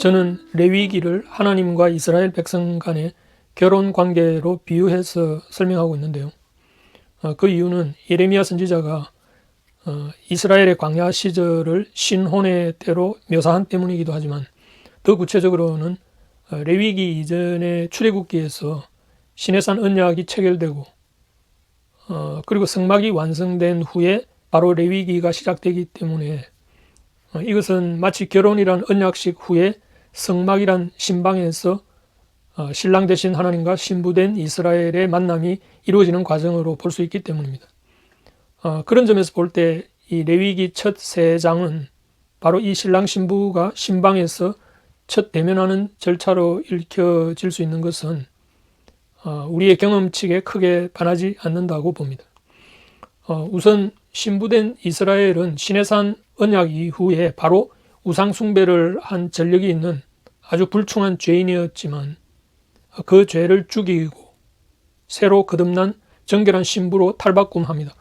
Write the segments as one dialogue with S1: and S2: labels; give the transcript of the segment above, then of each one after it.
S1: 저는 레위기를 하나님과 이스라엘 백성 간의 결혼 관계로 비유해서 설명하고 있는데요. 그 이유는 예레미야 선지자가 이스라엘의 광야 시절을 신혼의 때로 묘사한 때문이기도 하지만 더 구체적으로는 레위기 이전의 출애굽기에서 시내산 언약이 체결되고 그리고 성막이 완성된 후에 바로 레위기가 시작되기 때문에 이것은 마치 결혼이란 언약식 후에 성막이란 신방에서 신랑 되신 하나님과 신부된 이스라엘의 만남이 이루어지는 과정으로 볼 수 있기 때문입니다. 그런 점에서 볼 때 이 레위기 첫 세 장은 바로 이 신랑 신부가 신방에서 첫 대면하는 절차로 읽혀질 수 있는 것은 우리의 경험칙에 크게 반하지 않는다고 봅니다. 우선 신부된 이스라엘은 시내산 언약 이후에 바로 우상 숭배를 한 전력이 있는 아주 불충한 죄인이었지만 그 죄를 죽이고 새로 거듭난 정결한 신부로 탈바꿈합니다.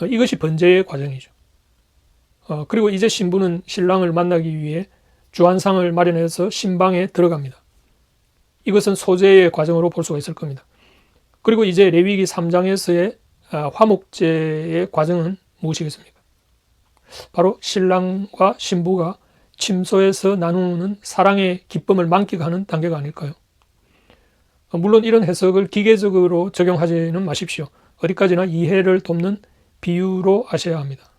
S1: 이것이 번제의 과정이죠. 그리고 이제 신부는 신랑을 만나기 위해 주안상을 마련해서 신방에 들어갑니다. 이것은 소제의 과정으로 볼 수가 있을 겁니다. 그리고 이제 레위기 3장에서의 화목제의 과정은 무엇이겠습니까? 바로 신랑과 신부가 침소에서 나누는 사랑의 기쁨을 만끽하는 단계가 아닐까요? 물론 이런 해석을 기계적으로 적용하지는 마십시오. 어디까지나 이해를 돕는 비유로 하셔야 합니다.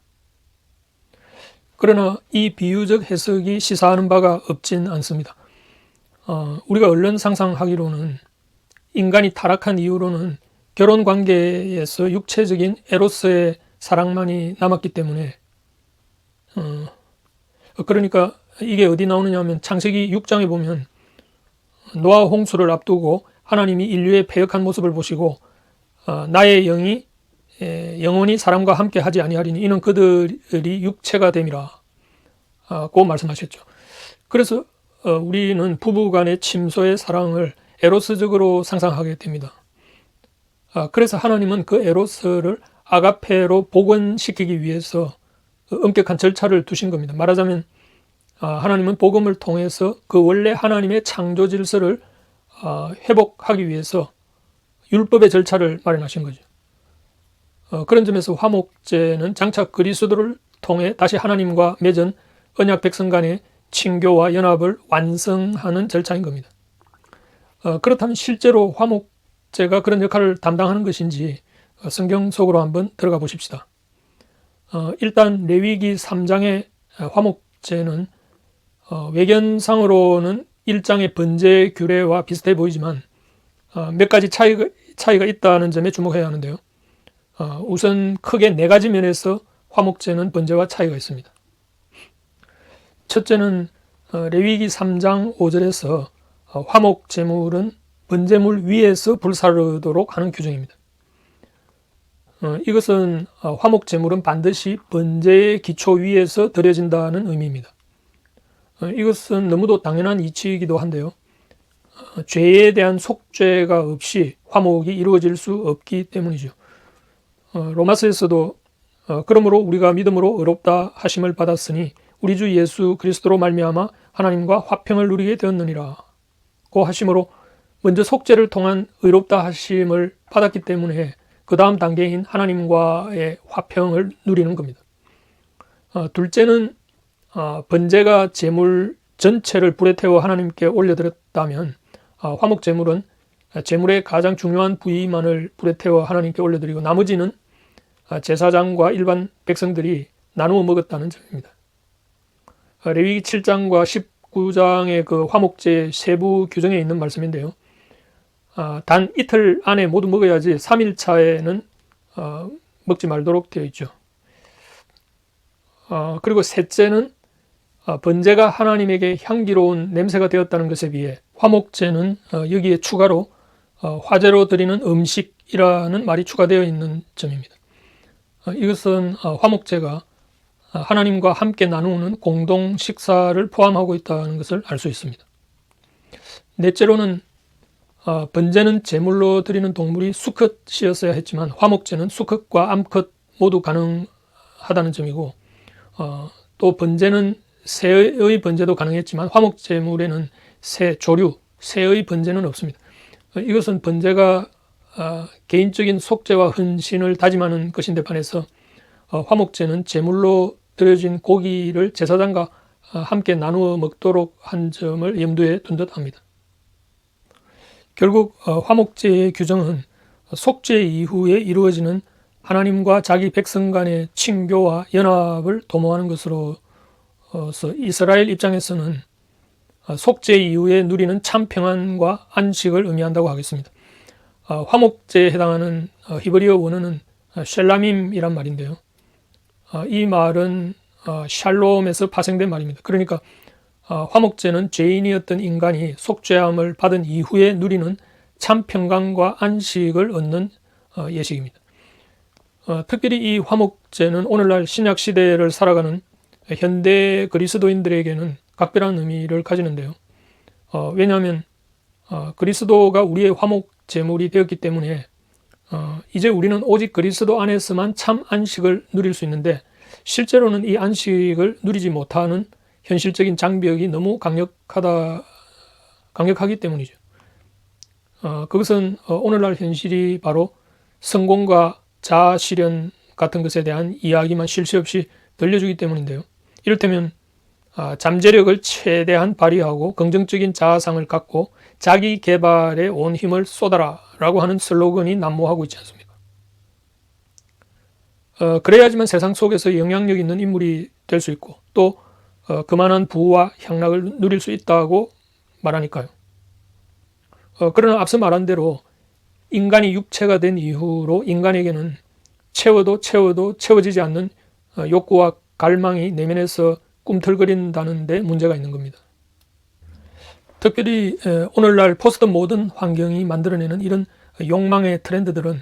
S1: 그러나 이 비유적 해석이 시사하는 바가 없진 않습니다. 우리가 얼른 상상하기로는 인간이 타락한 이후로는 결혼 관계에서 육체적인 에로스의 사랑만이 남았기 때문에 그러니까 이게 어디 나오느냐 하면 창세기 6장에 보면 노아 홍수를 앞두고 하나님이 인류의 패역한 모습을 보시고 나의 영이 영원히 사람과 함께 하지 아니하리니 이는 그들이 육체가 됨이라 고 말씀하셨죠. 그래서 우리는 부부간의 침소의 사랑을 에로스적으로 상상하게 됩니다. 그래서 하나님은 그 에로스를 아가페로 복원시키기 위해서 엄격한 절차를 두신 겁니다. 말하자면 하나님은 복음을 통해서 그 원래 하나님의 창조 질서를 회복하기 위해서 율법의 절차를 마련하신 거죠. 그런 점에서 화목제는 장차 그리스도를 통해 다시 하나님과 맺은 언약 백성 간의 친교와 연합을 완성하는 절차인 겁니다. 그렇다면 실제로 화목제가 그런 역할을 담당하는 것인지 성경 속으로 한번 들어가 보십시다. 일단 레위기 3장의 화목제는 외견상으로는 1장의 번제 규례와 비슷해 보이지만 몇 가지 차이가 있다는 점에 주목해야 하는데요. 우선 크게 네 가지 면에서 화목제는 번제와 차이가 있습니다. 첫째는 레위기 3장 5절에서 화목제물은 번제물 위에서 불사르도록 하는 규정입니다. 이것은 화목제물은 반드시 번제의 기초 위에서 드려진다는 의미입니다. 이것은 너무도 당연한 이치이기도 한데요. 죄에 대한 속죄가 없이 화목이 이루어질 수 없기 때문이죠. 로마서에서도 그러므로 우리가 믿음으로 의롭다 하심을 받았으니 우리 주 예수 그리스도로 말미암아 하나님과 화평을 누리게 되었느니라 고 하심으로 먼저 속죄를 통한 의롭다 하심을 받았기 때문에 그 다음 단계인 하나님과의 화평을 누리는 겁니다. 둘째는 번제가 제물 전체를 불에 태워 하나님께 올려드렸다면 화목제물은 제물의 가장 중요한 부위만을 불에 태워 하나님께 올려드리고 나머지는 제사장과 일반 백성들이 나누어 먹었다는 점입니다. 레위기 7장과 19장의 그 화목제 세부 규정에 있는 말씀인데요. 단 이틀 안에 모두 먹어야지 3일차에는 먹지 말도록 되어 있죠. 그리고 셋째는 번제가 하나님에게 향기로운 냄새가 되었다는 것에 비해 화목제는 여기에 추가로 화제로 드리는 음식이라는 말이 추가되어 있는 점입니다. 이것은 화목제가 하나님과 함께 나누는 공동 식사를 포함하고 있다는 것을 알 수 있습니다. 넷째로는 번제는 제물로 드리는 동물이 수컷이었어야 했지만 화목제는 수컷과 암컷 모두 가능하다는 점이고 또 번제는 새의 번제도 가능했지만 화목제물에는 새, 조류, 새의 번제는 없습니다. 이것은 번제가 개인적인 속죄와 헌신을 다짐하는 것인데 반해서 화목제는 제물로 드려진 고기를 제사장과 함께 나누어 먹도록 한 점을 염두에 둔 듯합니다. 결국 화목제의 규정은 속죄 이후에 이루어지는 하나님과 자기 백성 간의 친교와 연합을 도모하는 것으로서 이스라엘 입장에서는 속죄 이후에 누리는 참 평안과 안식을 의미한다고 하겠습니다. 화목제에 해당하는 히브리어 원어는 샬람임이란 말인데요. 이 말은 샬롬에서 파생된 말입니다. 그러니까 화목제는 죄인이었던 인간이 속죄함을 받은 이후에 누리는 참 평강과 안식을 얻는 예식입니다. 특별히 이 화목제는 오늘날 신약 시대를 살아가는 현대 그리스도인들에게는 각별한 의미를 가지는데요. 왜냐하면 그리스도가 우리의 화목 제물이 되었기 때문에 이제 우리는 오직 그리스도 안에서만 참 안식을 누릴 수 있는데 실제로는 이 안식을 누리지 못하는 현실적인 장벽이 너무 강력하기 때문이죠. 그것은 오늘날 현실이 바로 성공과 자아실현 같은 것에 대한 이야기만 쉴 새 없이 들려주기 때문인데요. 이를테면 잠재력을 최대한 발휘하고 긍정적인 자아상을 갖고 자기 개발에 온 힘을 쏟아라 라고 하는 슬로건이 난무하고 있지 않습니까? 그래야지만 세상 속에서 영향력 있는 인물이 될 수 있고 또 그만한 부와 향락을 누릴 수 있다고 말하니까요. 그러나 앞서 말한 대로 인간이 육체가 된 이후로 인간에게는 채워도 채워지지 않는 욕구와 갈망이 내면에서 꿈틀거린다는 데 문제가 있는 겁니다. 특별히 오늘날 포스트 모던 환경이 만들어내는 이런 욕망의 트렌드들은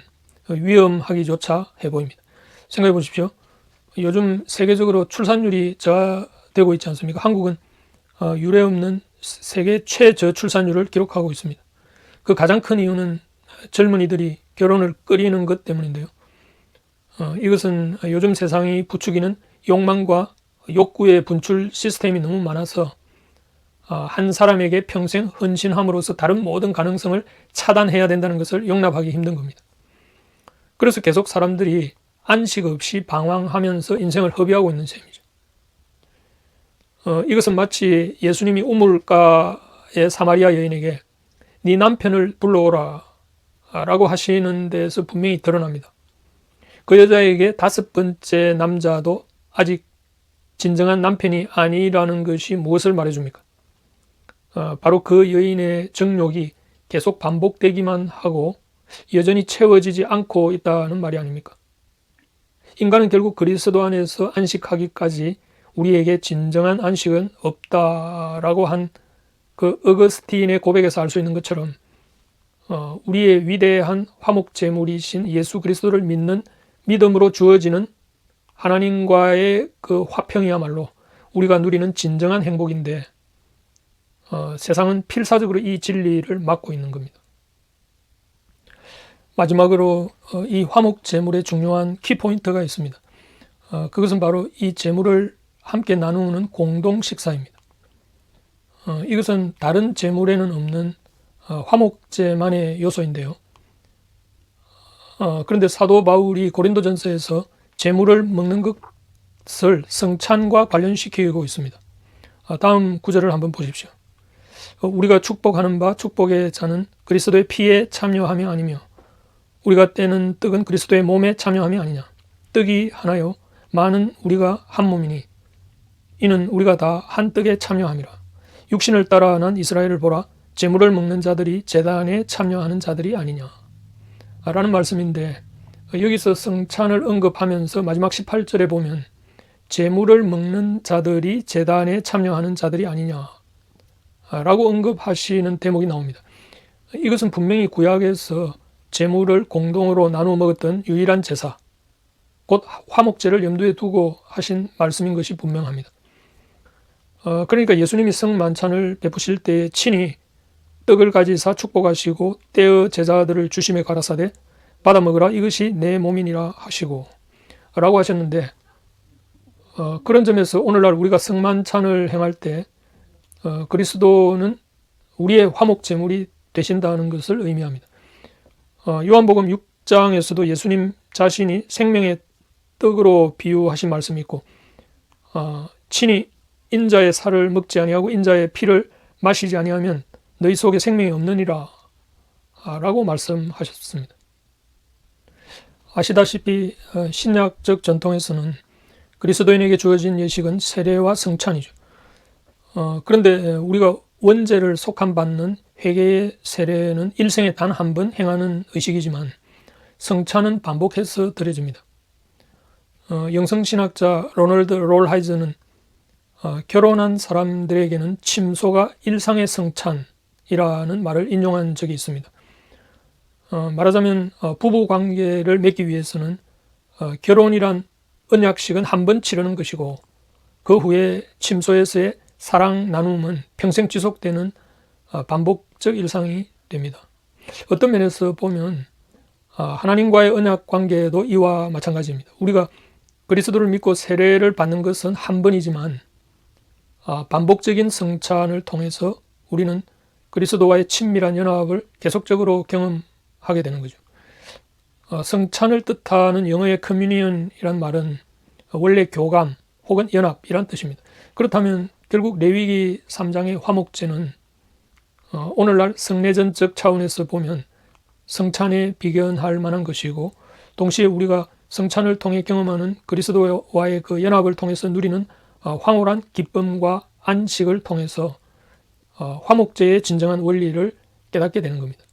S1: 위험하기조차 해 보입니다. 생각해 보십시오. 요즘 세계적으로 출산율이 저하되고 있지 않습니까? 한국은 유례 없는 세계 최저출산율을 기록하고 있습니다. 그 가장 큰 이유는 젊은이들이 결혼을 꺼리는 것 때문인데요. 이것은 요즘 세상이 부추기는 욕망과 욕구의 분출 시스템이 너무 많아서 한 사람에게 평생 헌신함으로써 다른 모든 가능성을 차단해야 된다는 것을 용납하기 힘든 겁니다. 그래서 계속 사람들이 안식 없이 방황하면서 인생을 허비하고 있는 셈이죠. 이것은 마치 예수님이 우물가의 사마리아 여인에게 네 남편을 불러오라 라고 하시는 데서 분명히 드러납니다. 그 여자에게 5번째 남자도 아직 진정한 남편이 아니라는 것이 무엇을 말해줍니까? 바로 그 여인의 정욕이 계속 반복되기만 하고 여전히 채워지지 않고 있다는 말이 아닙니까? 인간은 결국 그리스도 안에서 안식하기까지 우리에게 진정한 안식은 없다라고 한 그 어거스틴의 고백에서 알 수 있는 것처럼 우리의 위대한 화목제물이신 예수 그리스도를 믿는 믿음으로 주어지는 하나님과의 그 화평이야말로 우리가 누리는 진정한 행복인데 세상은 필사적으로 이 진리를 막고 있는 겁니다. 마지막으로 이 화목제물의 중요한 키포인트가 있습니다. 그것은 바로 이 제물을 함께 나누는 공동 식사입니다. 이것은 다른 제물에는 없는 화목제만의 요소인데요. 그런데 사도 바울이 고린도전서에서 제물을 먹는 것을 성찬과 관련시키고 있습니다. 다음 구절을 한번 보십시오. 우리가 축복하는 바 축복의 자는 그리스도의 피에 참여하며 아니며 우리가 떼는 떡은 그리스도의 몸에 참여하며 아니냐. 떡이 하나요 많은 우리가 한 몸이니 이는 우리가 다 한 떡에 참여함이라. 육신을 따라 난 이스라엘을 보라. 제물을 먹는 자들이 제단에 참여하는 자들이 아니냐 라는 말씀인데 여기서 성찬을 언급하면서 마지막 18절에 보면 제물을 먹는 자들이 제단에 참여하는 자들이 아니냐 라고 언급하시는 대목이 나옵니다. 이것은 분명히 구약에서 제물을 공동으로 나누어 먹었던 유일한 제사, 곧 화목제를 염두에 두고 하신 말씀인 것이 분명합니다. 그러니까 예수님이 성만찬을 베푸실 때 친히 떡을 가지사 축복하시고 떼어 제자들을 주심에 가라사대 받아 먹으라 이것이 내 몸이니라 하시고 라고 하셨는데 그런 점에서 오늘날 우리가 성만찬을 행할 때 그리스도는 우리의 화목제물이 되신다는 것을 의미합니다. 요한복음 6장에서도 예수님 자신이 생명의 떡으로 비유하신 말씀이 있고 친히 인자의 살을 먹지 아니하고 인자의 피를 마시지 아니하면 너희 속에 생명이 없느니라 라고 말씀하셨습니다. 아시다시피 신약적 전통에서는 그리스도인에게 주어진 예식은 세례와 성찬이죠. 그런데 우리가 원죄를 속함받는 회개의 세례는 일생에 단 한 번 행하는 의식이지만 성찬은 반복해서 드려집니다. 영성신학자 로널드 롤하이저는 결혼한 사람들에게는 침소가 일상의 성찬이라는 말을 인용한 적이 있습니다. 말하자면 부부관계를 맺기 위해서는 결혼이란 언약식은 한 번 치르는 것이고 그 후에 침소에서의 사랑 나눔은 평생 지속되는 반복적 일상이 됩니다. 어떤 면에서 보면 하나님과의 언약 관계도 이와 마찬가지입니다. 우리가 그리스도를 믿고 세례를 받는 것은 한 번이지만 반복적인 성찬을 통해서 우리는 그리스도와의 친밀한 연합을 계속적으로 경험하게 되는 거죠. 성찬을 뜻하는 영어의 커뮤니언이란 말은 원래 교감 혹은 연합이란 뜻입니다. 그렇다면 결국 레위기 3장의 화목제는 오늘날 성례전적 차원에서 보면 성찬에 비견할 만한 것이고 동시에 우리가 성찬을 통해 경험하는 그리스도와의 그 연합을 통해서 누리는 황홀한 기쁨과 안식을 통해서 화목제의 진정한 원리를 깨닫게 되는 겁니다.